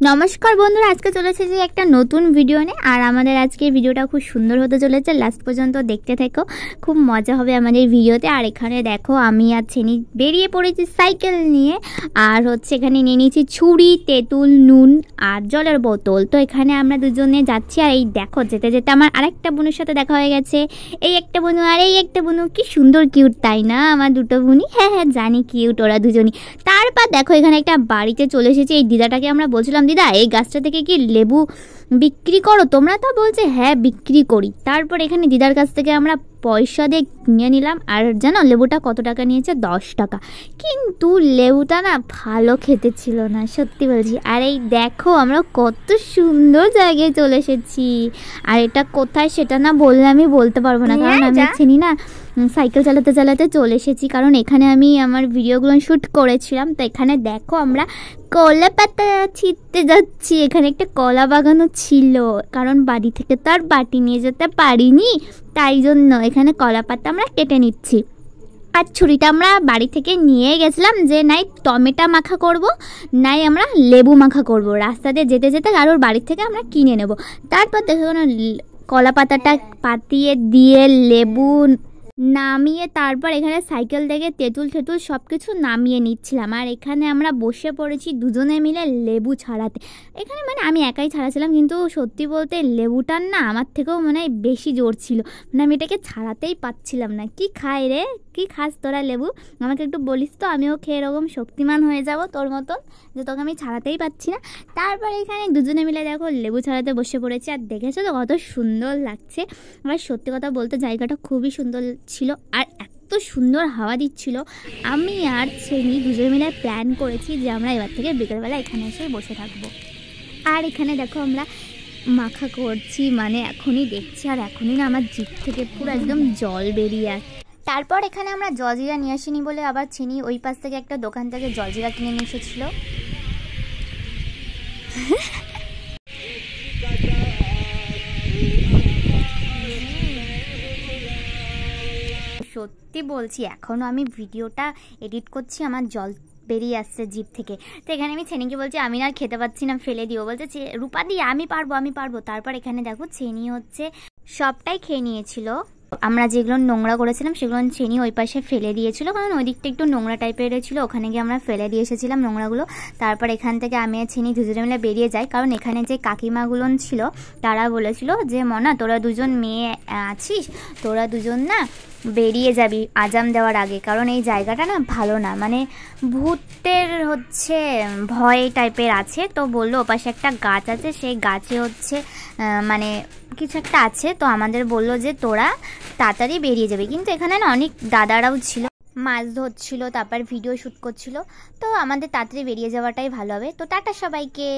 নমস্কার বন্ধুরা, আজকে চলেছে যে একটা নতুন ভিডিও নিয়ে। আর আমাদের আজকের ভিডিওটা খুব সুন্দর হতে চলেছে, লাস্ট পর্যন্ত দেখতে থেকো, খুব মজা হবে আমাদের ভিডিওতে। আর এখানে দেখো আমি আর ছেনি বেরিয়ে পড়েছি সাইকেল নিয়ে। আর হচ্ছে এখানে নিয়ে নিয়েছি ছুরি, তেঁতুল, নুন আর জলের বোতল। তো এখানে আমরা দুজনে যাচ্ছি। আর এই দেখো যেতে যেতে আমার আরেকটা বোনের সাথে দেখা হয়ে গেছে। এই একটা বোনু আর এই একটা বোনু, কি সুন্দর কিউট তাই না আমার দুটো বোনই? হ্যাঁ হ্যাঁ জানি কিউট ওরা দুজনই। তারপর দেখো এখানে একটা বাড়িতে চলে এসেছি। এই দিদাটাকে আমরা বলছিলাম, দিদা এই গাছটা থেকে কি লেবু বিক্রি করো তোমরা? তো বলছে হ্যাঁ বিক্রি করি। তারপর এখানে দিদার কাছ থেকে আমরা পয়সা দিয়ে কিনে নিলাম। আর জানো লেবুটা কত টাকা নিয়েছে? 10 টাকা। কিন্তু লেবুটা না ভালো খেতে ছিল না, সত্যি বলছি। আর এই দেখো আমরা কত সুন্দর জায়গায় চলে এসেছি। আর এটা কোথায় সেটা না বললে আমি বলতে পারবো না, কারণ আমি চিনি না। সাইকেল চালাতে চালাতে চলে এসেছি, কারণ এখানে আমি আমার ভিডিওগুলো শ্যুট করেছিলাম। তো এখানে দেখো আমরা কলা পাতা ছিঁড়তে যাচ্ছি। এখানে একটা কলা বাগানও ছিল, কারণ বাড়ি থেকে তো আর বাটি নিয়ে যেতে পারিনি, তাই জন্য এখানে কলা পাতা আমরা কেটে নিচ্ছি। আর ছুরিটা আমরা বাড়ি থেকে নিয়ে গেছিলাম যে নাই টমেটো মাখা করব, নাই আমরা লেবু মাখা করব। রাস্তা দিয়ে যেতে যেতে কারোর বাড়ি থেকে আমরা কিনে নেব। তারপর দেখো কলা পাতাটা পাতিয়ে দিয়ে লেবু নামিয়ে তারপর এখানে সাইকেল থেকে তেঁতুল ঠেতুল সব কিছু নামিয়ে নিচ্ছিলাম। আর এখানে আমরা বসে পড়েছি দুজনে মিলে লেবু ছাড়াতে। এখানে মানে আমি একাই ছাড়াছিলাম, কিন্তু সত্যি বলতে লেবুটার না আমার থেকেও মানে বেশি জোর ছিল। মানে আমি এটাকে ছাড়াতেই পাচ্ছিলাম না। কি খাই রে, কি খাস তোরা লেবু? আমাকে একটু বলিস তো, আমিও খেয়ে এরকম শক্তিমান হয়ে যাব তোর মতন, যে তোকে আমি ছাড়াতেই পাচ্ছি না। তারপরে এখানে দুজনে মিলে দেখো লেবু ছাড়াতে বসে পড়েছি। আর দেখেছো তো কত সুন্দর লাগছে। আমার সত্যি কথা বলতে জায়গাটা খুবই সুন্দর ছিল, আর এত সুন্দর হাওয়া দিচ্ছিল। আমি আর ছেনি দুজনে মিলে প্ল্যান করেছি যে আমরা এবার থেকে বিকেলবেলা এখানে এসে বসে থাকবো। আর এখানে দেখো আমরা মাখা করছি, মানে এখনই দেখছি। আর এখনই না আমার জিভ থেকে পুরো একদম জল বেরিয়ে আসে। তারপর এখানে আমরা জলজিরা নিয়ে আসিনি বলে আবার ছেনি ওই পাশ থেকে একটা দোকান থেকে জলজিরা কিনে নিয়ে এসেছিল। সত্যি বলছি এখনও আমি ভিডিওটা এডিট করছি, আমার জল বেরিয়ে আসছে জিভ থেকে। তো এখানে আমি ছেনিকে বলছি আমি আর খেতে পাচ্ছি না, ফেলে দিও। বলছে রূপা দি আমি পারবো। তারপর এখানে দেখো ছেনি হচ্ছে সবটাই খেয়ে নিয়েছিল। আমরা যেগুলো নোংরা করেছিলাম সেগুলো ছেনি ওই পাশে ফেলে দিয়েছিল, কারণ ওই দিকটা একটু নোংরা টাইপের ছিল, ওখানে গিয়ে আমরা ফেলে দিয়ে এসেছিলাম নোংরাগুলো। তারপর এখান থেকে আমি আর ছেনি দুজনে মিলে বেরিয়ে যাই, কারণ এখানে যে কাকিমাগুলো ছিল তারা বলেছিল যে মনা তোরা দুজন মেয়ে আছিস, তোরা দুজন না বেরিয়ে যাবি আজাম দেওয়ার আগে, কারণ এই জায়গাটা না ভালো না, মানে ভূতের হচ্ছে ভয় টাইপের আছে। তো বললো ওপাশে একটা গাছ আছে, সেই গাছে হচ্ছে মানে কিছু একটা আছে। তো আমাদের বললো যে তোরা তাড়াতাড়ি বেরিয়ে যাবে। কিন্তু এখানে না অনেক দাদারাও ছিল, মাছ ধরছিল, তারপর ভিডিও শ্যুট করছিল। তো আমাদের তাড়াতাড়ি বেরিয়ে যাওয়াটাই ভালো হবে। তো টাটা সবাইকে।